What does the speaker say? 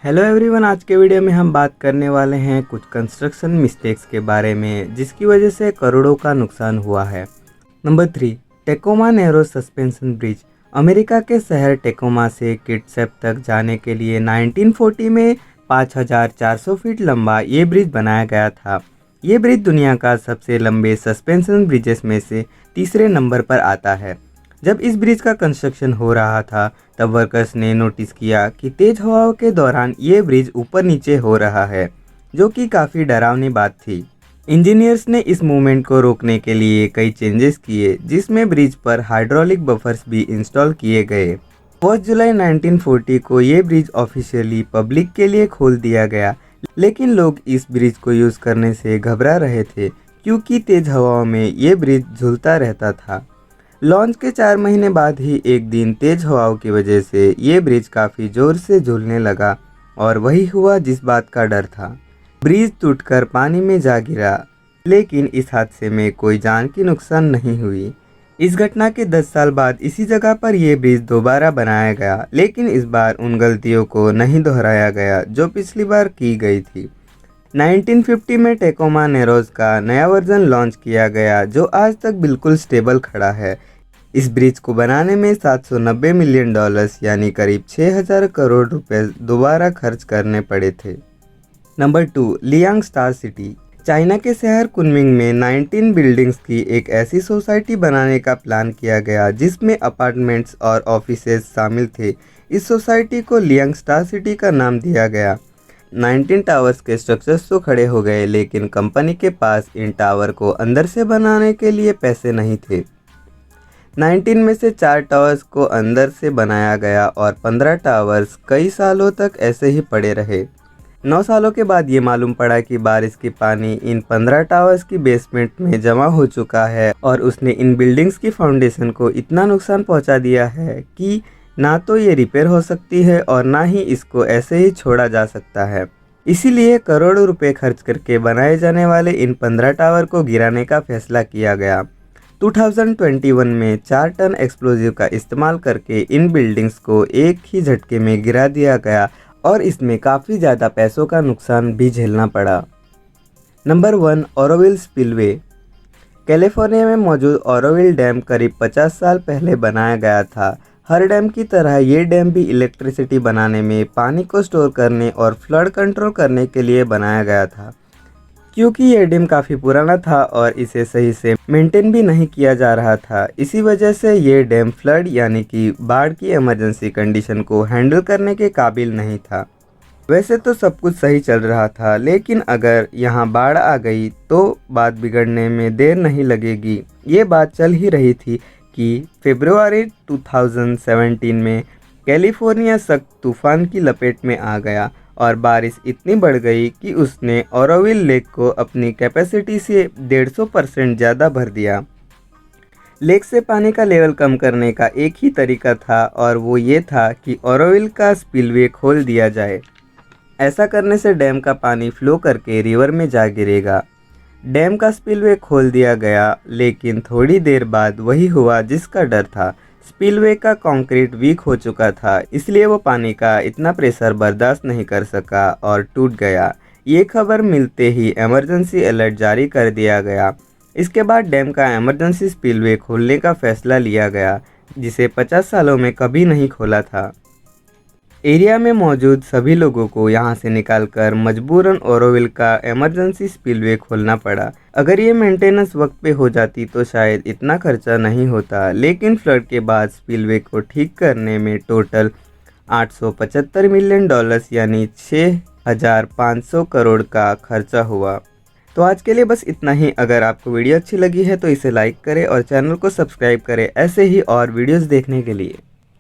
Hello everyone, आज के video में हम बात करने वाले हैं कुछ कंस्ट्रक्शन मिस्टेक्स के बारे में जिसकी वजह से करोड़ों का नुकसान हुआ है। Number 3, Tacoma Narrows suspension bridge. America के शहर टेकोमा से किटसैप तक जाने के लिए 1940 में 5400 फीट लंबा ये ब्रिज बनाया गया था। ये ब्रिज दुनिया का सबसे लंबे सस्पेंशन ब्रिजेस में से तीसरे नंबर पर आता है। जब इस ब्रिज का कंस्ट्रक्शन हो रहा था तब वर्कर्स ने नोटिस किया कि तेज हवाओं के दौरान ये ब्रिज ऊपर नीचे हो रहा है, जो कि काफ़ी डरावनी बात थी। इंजीनियर्स ने इस मूवमेंट को रोकने के लिए कई चेंजेस किए, जिसमें ब्रिज पर हाइड्रोलिक बफर्स भी इंस्टॉल किए गए। 1 जुलाई 1940 को ये ब्रिज ऑफिशियली पब्लिक के लिए खोल दिया गया, लेकिन लोग इस ब्रिज को यूज़ करने से घबरा रहे थे क्योंकि तेज हवाओं में ये ब्रिज झूलता रहता था। लॉन्च के 4 महीने बाद ही एक दिन तेज हवाओं की वजह से ये ब्रिज काफ़ी ज़ोर से झूलने लगा और वही हुआ जिस बात का डर था। ब्रिज टूटकर पानी में जा गिरा, लेकिन इस हादसे में कोई जान की नुकसान नहीं हुई। इस घटना के 10 साल बाद इसी जगह पर यह ब्रिज दोबारा बनाया गया, लेकिन इस बार उन गलतियों को नहीं दोहराया गया जो पिछली बार की गई थी। 1950 में टेकोमा नैरोज का नया वर्जन लॉन्च किया गया जो आज तक बिल्कुल स्टेबल खड़ा है। इस ब्रिज को बनाने में $790 मिलियन यानी करीब 6000 करोड़ रुपए दोबारा खर्च करने पड़े थे। Number 2, Liang star city. China के शहर कुनमिंग में 19 बिल्डिंग्स की एक ऐसी सोसाइटी बनाने का प्लान किया गया जिसमें अपार्टमेंट्स और ऑफिसेज शामिल थे। इस सोसाइटी को लियांग स्टार सिटी का नाम दिया गया। 19 टावर्स के स्ट्रक्चर्स तो खड़े हो गए, लेकिन कंपनी के पास इन टावर को अंदर से बनाने के लिए पैसे नहीं थे। 19 में से 4 टावर्स को अंदर से बनाया गया और 15 टावर्स कई सालों तक ऐसे ही पड़े रहे। 9 सालों के बाद ये मालूम पड़ा कि बारिश की पानी इन 15 टावर्स की बेसमेंट में जमा हो चुका है और उसने इन बिल्डिंग्स की फाउंडेशन को इतना नुकसान पहुंचा दिया है कि ना तो ये रिपेयर हो सकती है और ना ही इसको ऐसे ही छोड़ा जा सकता है। इसीलिए करोड़ों रुपए खर्च करके बनाए जाने वाले इन 15 टावर को गिराने का फैसला किया गया। 2021 में 4 टन एक्सप्लोजिव का इस्तेमाल करके इन बिल्डिंग्स को एक ही झटके में गिरा दिया गया और इसमें काफ़ी ज़्यादा पैसों का नुकसान भी झेलना पड़ा। Number 1, Auroville spillway. कैलिफोर्निया में मौजूद ओरोविल डैम करीब 50 साल पहले बनाया गया था। हर डैम की तरह ये डैम भी इलेक्ट्रिसिटी बनाने में, पानी को स्टोर करने और फ्लड कंट्रोल करने के लिए बनाया गया था। क्योंकि ये डैम काफ़ी पुराना था और इसे सही से मेंटेन भी नहीं किया जा रहा था, इसी वजह से ये डैम फ्लड यानी कि बाढ़ की इमरजेंसी कंडीशन को हैंडल करने के काबिल नहीं था। वैसे तो सब कुछ सही चल रहा था, लेकिन अगर यहाँ बाढ़ आ गई तो बात बिगड़ने में देर नहीं लगेगी। ये बात चल ही रही थी कि फरवरी 2017 में कैलिफोर्निया सख्त तूफान की लपेट में आ गया और बारिश इतनी बढ़ गई कि उसने ओरोविल लेक को अपनी कैपेसिटी से 150% ज़्यादा भर दिया। लेक से पानी का लेवल कम करने का एक ही तरीका था और वो ये था कि ओरोविल का स्पिलवे खोल दिया जाए। ऐसा करने से डैम का पानी फ्लो करके रिवर में जा गिरेगा। डैम का स्पिलवे खोल दिया गया, लेकिन थोड़ी देर बाद वही हुआ जिसका डर था। स्पिलवे का कंक्रीट वीक हो चुका था, इसलिए वो पानी का इतना प्रेशर बर्दाश्त नहीं कर सका और टूट गया। ये खबर मिलते ही इमरजेंसी अलर्ट जारी कर दिया गया। इसके बाद डैम का इमरजेंसी स्पिलवे खोलने का फैसला लिया गया, जिसे 50 सालों में कभी नहीं खोला था। एरिया में मौजूद सभी लोगों को यहाँ से निकालकर मजबूरन ओरोविल का इमरजेंसी स्पिलवे खोलना पड़ा। अगर ये मेंटेनेंस वक्त पे हो जाती तो शायद इतना खर्चा नहीं होता, लेकिन फ्लड के बाद स्पिलवे को ठीक करने में टोटल $875 मिलियन यानी 6500 करोड़ का खर्चा हुआ। तो आज के लिए बस इतना ही। अगर आपको वीडियो अच्छी लगी है तो इसे लाइक करें और चैनल को सब्सक्राइब करें ऐसे ही और वीडियोज़ देखने के लिए।